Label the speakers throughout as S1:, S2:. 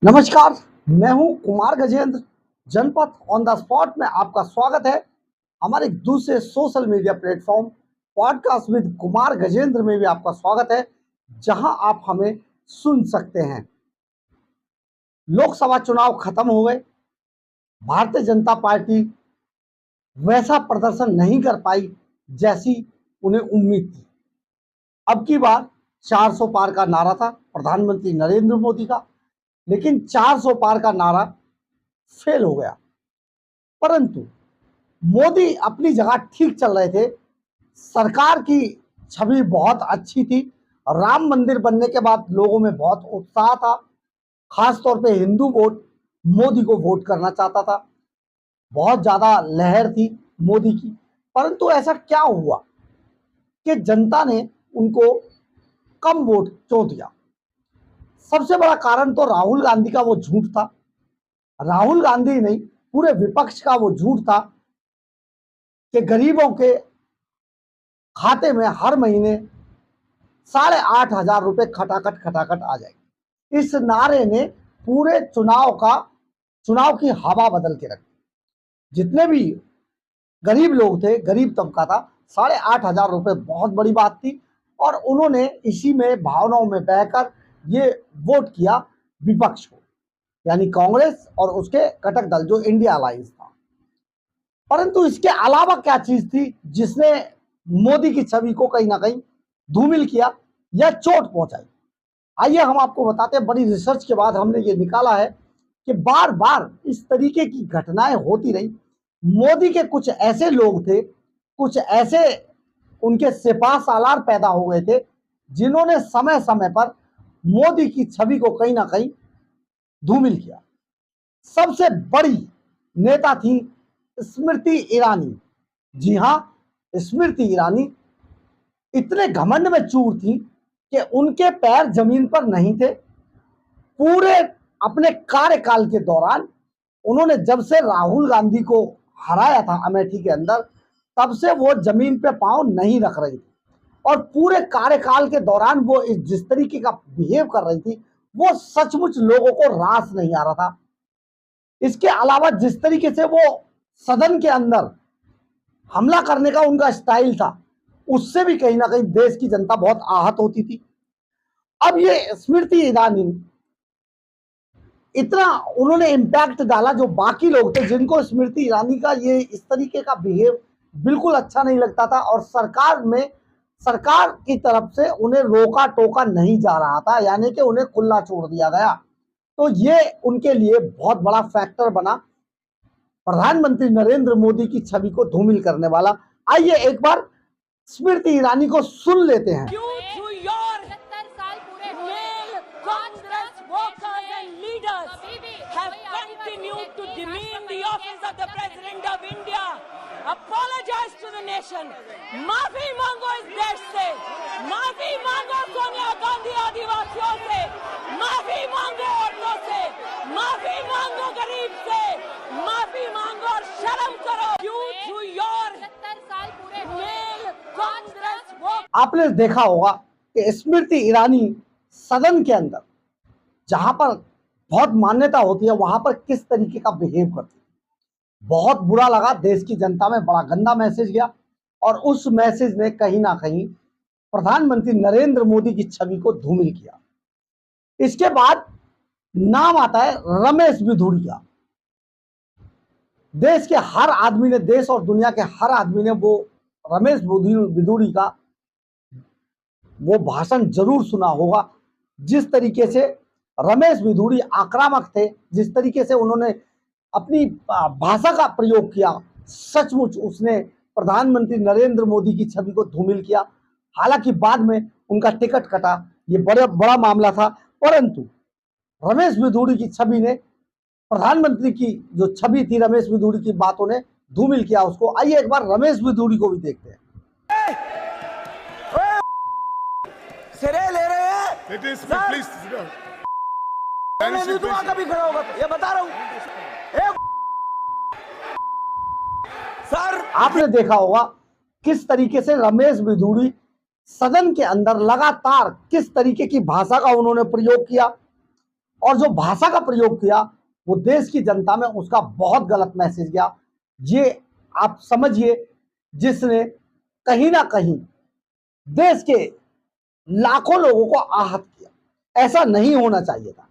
S1: नमस्कार, मैं हूं कुमार गजेंद्र। जनपथ ऑन द स्पॉट में आपका स्वागत है। हमारे एक दूसरे social media platform podcast with Kumar Gajendra में भी आपका स्वागत है, जहां आप हमें सुन सकते हैं। लोकसभा चुनाव खत्म हो गए। भारतीय जनता पार्टी वैसा प्रदर्शन नहीं कर पाई जैसी उन्हें उम्मीद थी। अब की बार 400 पार का नारा था प्रधानमंत्री नरेंद्र मोदी का, लेकिन 400 पार का नारा फेल हो गया। परंतु मोदी अपनी जगह ठीक चल रहे थे। सरकार की छवि बहुत अच्छी थी। राम मंदिर बनने के बाद लोगों में बहुत उत्साह था। खास तौर पे हिंदू वोट मोदी को वोट करना चाहता था। बहुत ज्यादा लहर थी मोदी की। परंतु ऐसा क्या हुआ कि जनता ने उनको कम वोट क्यों दिया? सबसे बड़ा कारण तो राहुल गांधी का वो झूठ था। राहुल गांधी नहीं, पूरे विपक्ष का वो झूठ था कि गरीबों के खाते में हर महीने 8,500 रुपए खटाखट खटाखट आ जाएगी। इस नारे ने पूरे चुनाव की हवा बदल के रखी। जितने भी गरीब लोग थे, गरीब तबका था, 8,500 रुपए बहुत बड़ी बात थी। और उन्होंने इसी में भावनाओं में बहकर ये वोट किया विपक्ष को, यानी कांग्रेस और उसके घटक दल जो इंडिया अलायंस था। परंतु इसके अलावा क्या चीज थी जिसने मोदी की छवि को कहीं ना कहीं धूमिल किया या चोट पहुंचाई? आइए हम आपको बताते हैं। बड़ी रिसर्च के बाद हमने ये निकाला है कि बार बार इस तरीके की घटनाएं होती रही। मोदी के कुछ ऐसे लोग थे, कुछ ऐसे उनके सिपह सालार पैदा हो गए थे, जिन्होंने समय समय पर मोदी की छवि को कहीं ना कहीं धूमिल किया। सबसे बड़ी नेता थी स्मृति ईरानी। जी हां, स्मृति ईरानी इतने घमंड में चूर थी कि उनके पैर जमीन पर नहीं थे। पूरे अपने कार्यकाल के दौरान उन्होंने जब से राहुल गांधी को हराया था अमेठी के अंदर, तब से वो जमीन पे पांव नहीं रख रही थी। और पूरे कार्यकाल के दौरान वो जिस तरीके का बिहेव कर रही थी, वो सचमुच लोगों को रास नहीं आ रहा था। इसके अलावा जिस तरीके से वो सदन के अंदर हमला करने का उनका स्टाइल था, उससे भी कहीं ना कहीं देश की जनता बहुत आहत होती थी। अब ये स्मृति ईरानी इतना उन्होंने इम्पैक्ट डाला, जो बाकी लोग थे जिनको स्मृति ईरानी का ये इस तरीके का बिहेव बिल्कुल अच्छा नहीं लगता था, और सरकार की तरफ से उन्हें रोका टोका नहीं जा रहा था, यानी कि उन्हें खुला छोड़ दिया गया। तो ये उनके लिए बहुत बड़ा फैक्टर बना, प्रधानमंत्री नरेंद्र मोदी की छवि को धूमिल करने वाला। आइए एक बार स्मृति ईरानी को सुन लेते हैं।
S2: Apologize to the nation. माफी मांगो इस देश से, माफी मांगो सोनिया गांधी आदिवासियों से, माफी मांगो औरतों से, माफी मांगो गरीब से, माफी मांगो और शर्म करो। You through your 70 साल पूरे हुए कांग्रेस वो।
S1: आपने देखा होगा कि स्मृति ईरानी सदन के अंदर जहां पर बहुत मान्यता होती है, वहां पर किस तरीके का बिहेव करती है। बहुत बुरा लगा, देश की जनता में बड़ा गंदा मैसेज गया, और उस मैसेज ने कहीं ना कहीं प्रधानमंत्री नरेंद्र मोदी की छवि को धूमिल किया। इसके बाद नाम आता है रमेश बिधूड़िया। देश के हर आदमी ने, देश और दुनिया के हर आदमी ने वो रमेश बिधूड़ी का वो भाषण जरूर सुना होगा। जिस तरीके से रमेश बिधूड़ी आक्रामक थे, जिस तरीके से उन्होंने अपनी भाषा का प्रयोग किया, सचमुच उसने प्रधानमंत्री नरेंद्र मोदी की छवि को धूमिल किया। हालांकि बाद में उनका टिकट कटा, ये बड़ा मामला था, परंतु रमेश बिधूड़ी की छवि ने, प्रधानमंत्री की जो छवि थी रमेश बिधूड़ी की, बातों ने धूमिल किया उसको। आइए एक बार रमेश बिधूड़ी को भी देखते हैं।
S3: सिरे ले रहे हैं।
S4: प्लीज
S3: कभी खड़ा होगा, ये बता रहा हूं सर।
S1: आपने देखा होगा किस तरीके से रमेश बिधूड़ी सदन के अंदर लगातार किस तरीके की भाषा का उन्होंने प्रयोग किया, और जो भाषा का प्रयोग किया वो देश की जनता में उसका बहुत गलत मैसेज गया। ये आप समझिए, जिसने कहीं ना कहीं देश के लाखों लोगों को आहत किया। ऐसा नहीं होना चाहिए था।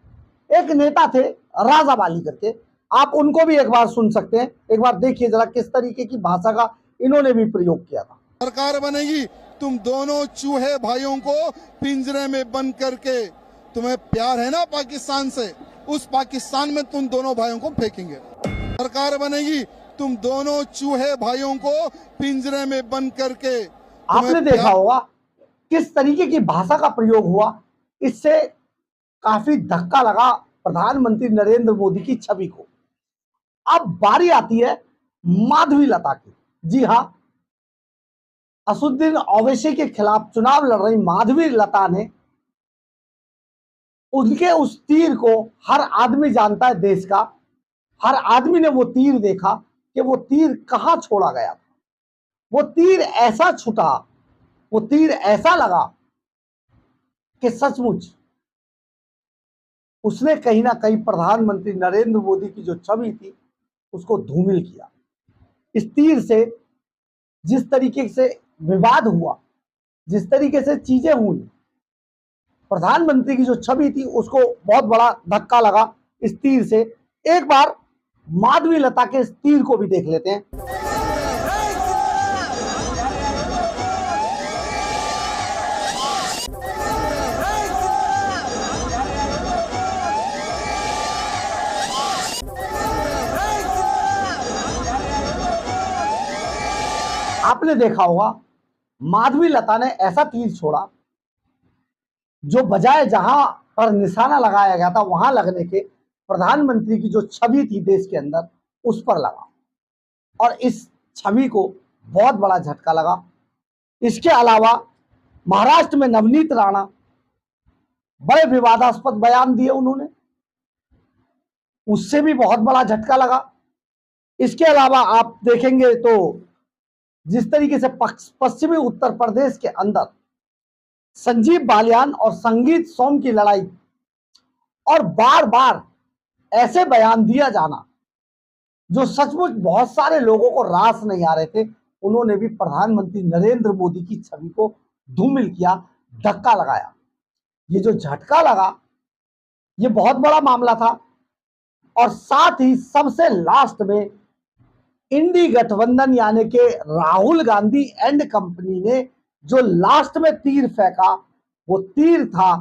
S1: एक नेता थे राजा बाली करके, आप उनको भी एक बार सुन सकते हैं। एक बार देखिए जरा किस तरीके की भाषा का इन्होंने भी प्रयोग किया था।
S4: सरकार बनेगी, तुम दोनों चूहे भाइयों को पिंजरे में बंद करके, तुम्हें प्यार है ना पाकिस्तान से, उस पाकिस्तान में तुम दोनों भाइयों को फेंकेंगे। सरकार बनेगी, तुम दोनों चूहे भाइयों को पिंजरे में बंद करके।
S1: आपने देखा होगा किस तरीके की भाषा का प्रयोग हुआ। इससे काफी धक्का लगा प्रधानमंत्री नरेंद्र मोदी की छवि को। अब बारी आती है माधवी लता की। जी हाँ, असदुद्दीन ओवैसी के खिलाफ चुनाव लड़ रही माधवी लता ने, उनके उस तीर को हर आदमी जानता है देश का, हर आदमी ने वो तीर देखा कि वो तीर कहां छोड़ा गया। वो तीर ऐसा छूटा, वो तीर ऐसा लगा कि सचमुच उसने कहीं ना कहीं प्रधानमंत्री नरेंद्र मोदी की जो छवि थी उसको धूमिल किया। इस तीर से जिस तरीके से विवाद हुआ, जिस तरीके से चीजें हुई, प्रधानमंत्री की जो छवि थी उसको बहुत बड़ा धक्का लगा इस तीर से। एक बार माधवी लता के इस तीर को भी देख लेते हैं। आपने देखा होगा माधवी लता ने ऐसा तीर छोड़ा जो बजाय जहां पर निशाना लगाया गया था वहां लगने के, प्रधानमंत्री की जो छवि थी देश के अंदर उस पर लगा और इस छवि को बहुत बड़ा झटका लगा। इसके अलावा महाराष्ट्र में नवनीत राणा बड़े विवादास्पद बयान दिए उन्होंने, उससे भी बहुत बड़ा झटका लगा। इसके अलावा आप देखेंगे तो जिस तरीके से पश्चिमी उत्तर प्रदेश के अंदर संजीव बालियान और संगीत सोम की लड़ाई और बार बार ऐसे बयान दिया जाना जो सचमुच बहुत सारे लोगों को रास नहीं आ रहे थे, उन्होंने भी प्रधानमंत्री नरेंद्र मोदी की छवि को धूमिल किया, धक्का लगाया। ये जो झटका लगा ये बहुत बड़ा मामला था। और साथ ही सबसे लास्ट में इंडी गठबंधन यानी कि राहुल गांधी एंड कंपनी ने जो लास्ट में तीर फेंका, वो तीर था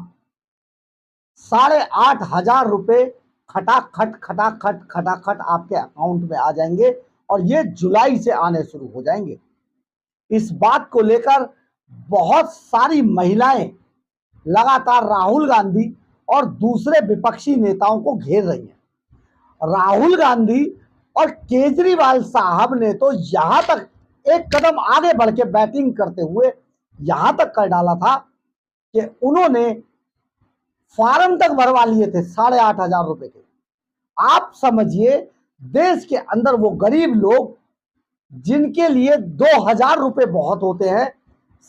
S1: 8,500 रुपए खटाखट खटाखट खटाखट आपके अकाउंट में आ जाएंगे और ये जुलाई से आने शुरू हो जाएंगे। इस बात को लेकर बहुत सारी महिलाएं लगातार राहुल गांधी और दूसरे विपक्षी नेताओं को घेर रही हैं। राहुल गांधी और केजरीवाल साहब ने तो यहां तक एक कदम आगे बढ़ के बैटिंग करते हुए यहां तक कर डाला था कि उन्होंने फॉर्म तक भरवा लिए थे 8,500 रुपए के। आप समझिए देश के अंदर वो गरीब लोग जिनके लिए 2,000 रुपए बहुत होते हैं,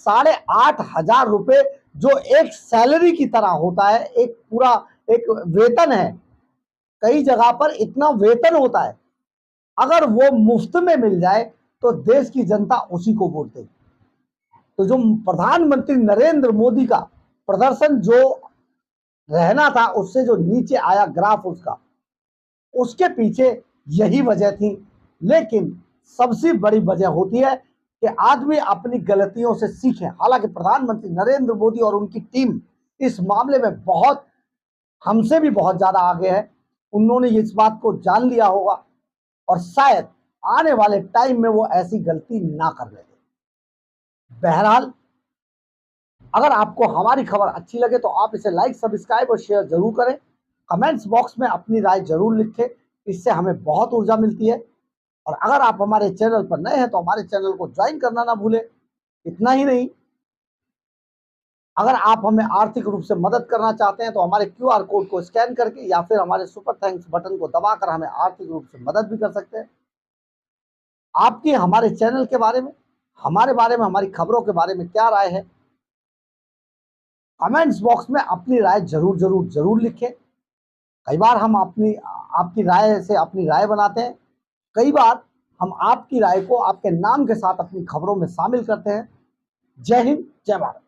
S1: 8,500 रुपए जो एक सैलरी की तरह होता है, एक पूरा एक वेतन है, कई जगह पर इतना वेतन होता है, अगर वो मुफ्त में मिल जाए तो देश की जनता उसी को वोट देगी। तो जो प्रधानमंत्री नरेंद्र मोदी का प्रदर्शन जो रहना था उससे जो नीचे आया ग्राफ उसका, उसके पीछे यही वजह थी। लेकिन सबसे बड़ी वजह होती है कि आदमी अपनी गलतियों से सीखे। हालांकि प्रधानमंत्री नरेंद्र मोदी और उनकी टीम इस मामले में बहुत हमसे भी बहुत ज्यादा आगे है। उन्होंने इस बात को जान लिया होगा और शायद आने वाले टाइम में वो ऐसी गलती ना करने दें। बहरहाल अगर आपको हमारी खबर अच्छी लगे तो आप इसे लाइक, सब्सक्राइब और शेयर जरूर करें। कमेंट्स बॉक्स में अपनी राय जरूर लिखें, इससे हमें बहुत ऊर्जा मिलती है। और अगर आप हमारे चैनल पर नए हैं तो हमारे चैनल को ज्वाइन करना ना भूलें। इतना ही नहीं, अगर आप हमें आर्थिक रूप से मदद करना चाहते हैं तो हमारे QR कोड को स्कैन करके या फिर हमारे सुपर थैंक्स बटन को दबाकर हमें आर्थिक रूप से मदद भी कर सकते हैं। आपकी हमारे चैनल के बारे में, हमारे बारे में, हमारी खबरों के बारे में क्या राय है, कमेंट्स बॉक्स में अपनी राय जरूर लिखें। कई बार हम आपकी राय से अपनी राय बनाते हैं, कई बार हम आपकी राय को आपके नाम के साथ अपनी खबरों में शामिल करते हैं। जय हिंद, जय भारत।